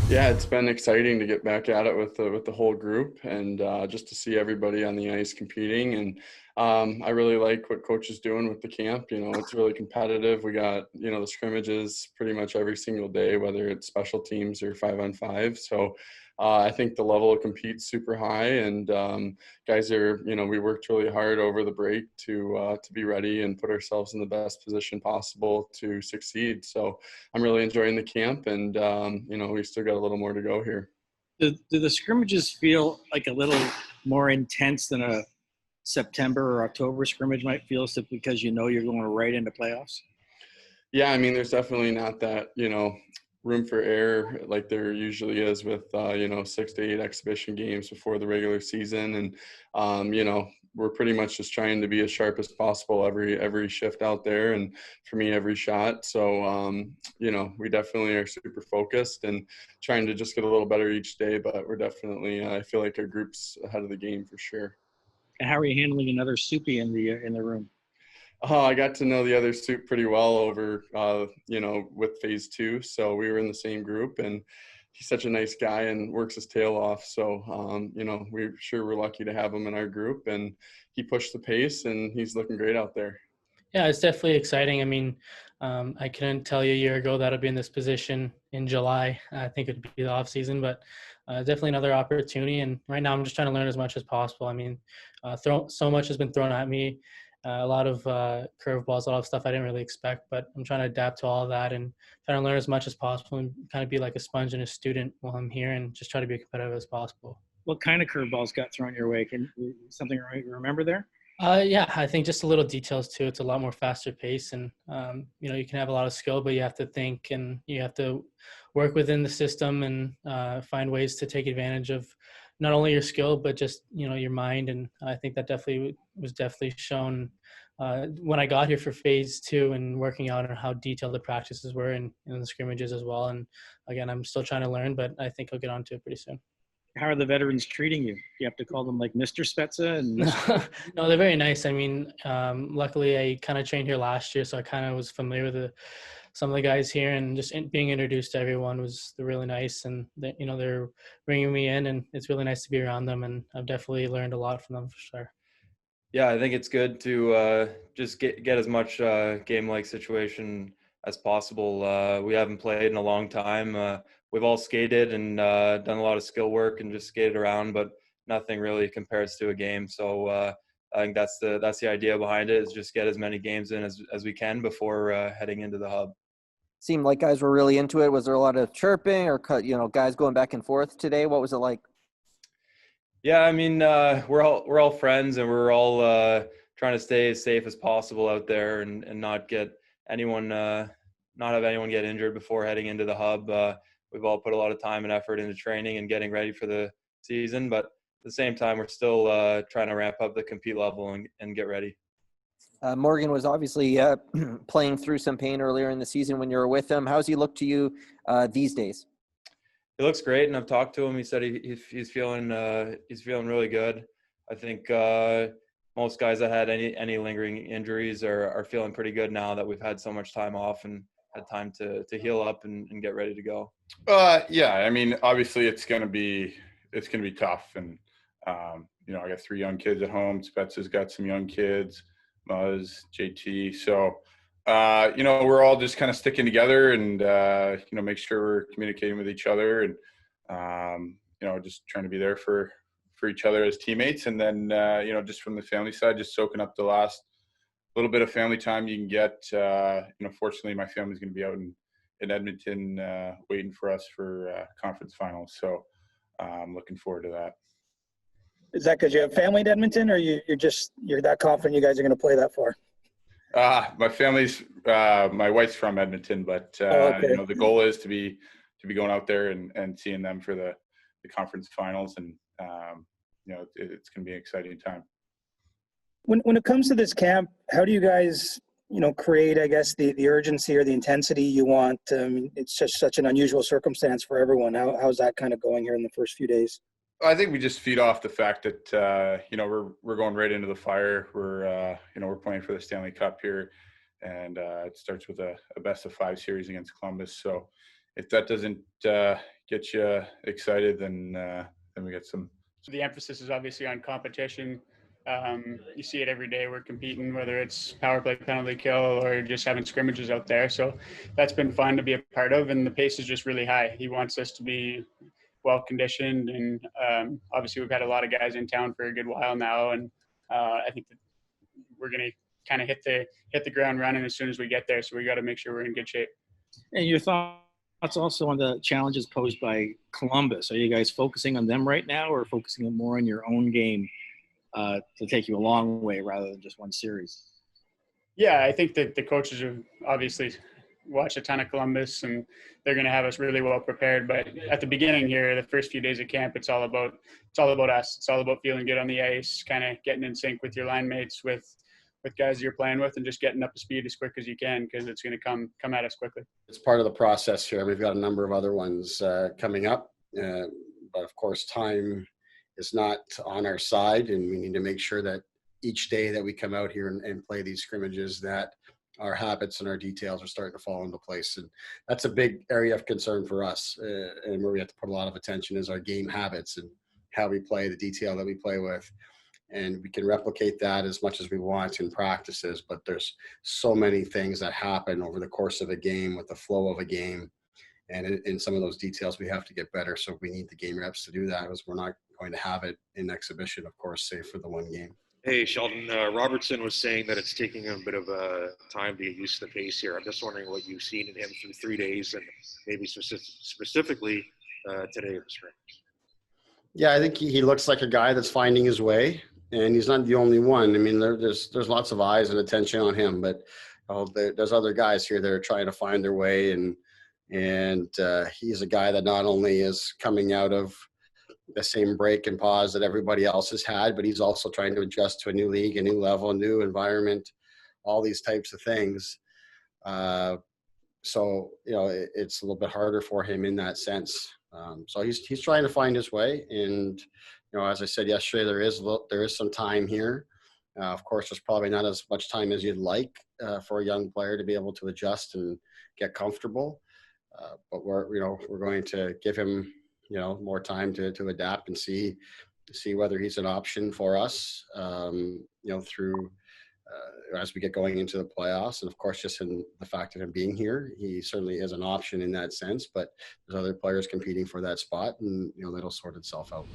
Yeah, it's been exciting to get back at it with the whole group and just to see everybody on the ice competing. And I really like what coach is doing with the camp. It's really competitive. We got the scrimmages pretty much every single day, whether it's special teams or 5-on-5. So I think the level of compete's super high, and guys are we worked really hard over the break to be ready and put ourselves in the best position possible to succeed. So I'm really enjoying the camp, and we still got a little more to go here. Do the scrimmages feel like a little more intense than a September or October scrimmage might feel, simply because you're going right into playoffs? Yeah, I mean, there's definitely not that room for error like there usually is with 6 to 8 exhibition games before the regular season, and we're pretty much just trying to be as sharp as possible every shift out there, and for me every shot. So we definitely are super focused and trying to just get a little better each day, but we're definitely I feel like our group's ahead of the game for sure. And how are you handling another soupy in the room? Oh, I got to know the other suit pretty well over, with phase two. So we were in the same group, and he's such a nice guy and works his tail off. So, we're lucky to have him in our group, and he pushed the pace, and he's looking great out there. Yeah, it's definitely exciting. I mean, I couldn't tell you a year ago that I'd be in this position in July. I think it'd be the off season, but definitely another opportunity. And right now, I'm just trying to learn as much as possible. I mean, so much has been thrown at me, a lot of curveballs, a lot of stuff I didn't really expect. But I'm trying to adapt to all of that and trying to learn as much as possible and kind of be like a sponge and a student while I'm here and just try to be competitive as possible. What kind of curveballs got thrown your way? Can something you remember there? Yeah, I think just a little details too. It's a lot more faster pace, and you can have a lot of skill, but you have to think and you have to work within the system and find ways to take advantage of not only your skill but just your mind. And I think that definitely was definitely shown when I got here for phase two and working out on how detailed the practices were in the scrimmages as well. And again, I'm still trying to learn, but I think I'll get onto it pretty soon. How are the veterans treating you? You have to call them like Mr. Spezza and Mr. No, they're very nice. I mean, luckily I kind of trained here last year, so I kind of was familiar with some of the guys here, and just being introduced to everyone was really nice. And they're bringing me in, and it's really nice to be around them. And I've definitely learned a lot from them for sure. Yeah, I think it's good to just get as much game-like situation as possible. We haven't played in a long time. We've all skated and done a lot of skill work and just skated around, but nothing really compares to a game. So I think that's the idea behind it, is just get as many games in as we can before heading into the hub. Seemed like guys were really into it. Was there a lot of chirping or guys going back and forth today? What was it like? Yeah, I mean, we're all friends, and we're all trying to stay as safe as possible out there and not get anyone, not have anyone get injured before heading into the hub. We've all put a lot of time and effort into training and getting ready for the season, but at the same time, we're still trying to ramp up the compete level and get ready. Morgan was obviously playing through some pain earlier in the season when you were with him. How's he look to you these days? He looks great, and I've talked to him. He said he's feeling really good. I think most guys that had any lingering injuries are feeling pretty good now that we've had so much time off and had time to heal up and get ready to go. Yeah, I mean, obviously it's gonna be tough, and I got 3 young kids at home. Spetz got some young kids, Muzz, JT. So we're all just kind of sticking together and, make sure we're communicating with each other and, just trying to be there for each other as teammates. And then, just from the family side, just soaking up the last little bit of family time you can get. Fortunately, my family's going to be out in Edmonton waiting for us for conference finals. So I'm looking forward to that. Is that because you have family in Edmonton, or you're that confident you guys are going to play that far? My family's my wife's from Edmonton, but the goal is to be going out there and seeing them for the conference finals, and it's going to be an exciting time. When it comes to this camp, how do you guys create, I guess, the urgency or the intensity you want? It's just such an unusual circumstance for everyone. How's that kind of going here in the first few days? I think we just feed off the fact that we're going right into the fire. We're playing for the Stanley Cup here, and it starts with a best of 5 series against Columbus. So if that doesn't get you excited, then we get some. The emphasis is obviously on competition. You see it every day. We're competing, whether it's power play, penalty kill, or just having scrimmages out there. So that's been fun to be a part of, and the pace is just really high. He wants us to be well conditioned, and obviously we've had a lot of guys in town for a good while now, and I think that we're going to kind of hit the ground running as soon as we get there. So we got to make sure we're in good shape. And your thoughts also on the challenges posed by Columbus? Are you guys focusing on them right now, or focusing more on your own game to take you a long way rather than just one series? Yeah, I think that the coaches have obviously watched a ton of Columbus, and they're going to have us really well prepared. But at the beginning here, the first few days of camp, it's all about us. It's all about feeling good on the ice, kind of getting in sync with your line mates, with guys you're playing with, and just getting up to speed as quick as you can, because it's going to come at us quickly. It's part of the process here. We've got a number of other ones coming up, but of course time is not on our side, and we need to make sure that each day that we come out here and play these scrimmages, that our habits and our details are starting to fall into place. And that's a big area of concern for us, and where we have to put a lot of attention is our game habits and how we play, the detail that we play with. And we can replicate that as much as we want in practices, but there's so many things that happen over the course of a game with the flow of a game. And in some of those details, we have to get better. So we need the game reps to do that, because we're not going to have it in exhibition, of course, save for the one game. Hey, Sheldon, Robertson was saying that it's taking him a bit of time to get used to the pace here. I'm just wondering what you've seen in him through 3 days, and maybe specifically today in the scrimmage. Yeah, I think he looks like a guy that's finding his way. And he's not the only one. I mean, there's lots of eyes and attention on him, but there's other guys here that are trying to find their way. And he's a guy that not only is coming out of the same break and pause that everybody else has had, but he's also trying to adjust to a new league, a new level, a new environment, all these types of things. So, it's a little bit harder for him in that sense. So he's trying to find his way. And, as I said yesterday, there is some time here. Of course, there's probably not as much time as you'd like for a young player to be able to adjust and get comfortable. But we're going to give him, more time to adapt and see whether he's an option for us, through as we get going into the playoffs. And of course, just in the fact of him being here, he certainly is an option in that sense, but there's other players competing for that spot, and, that'll sort itself out.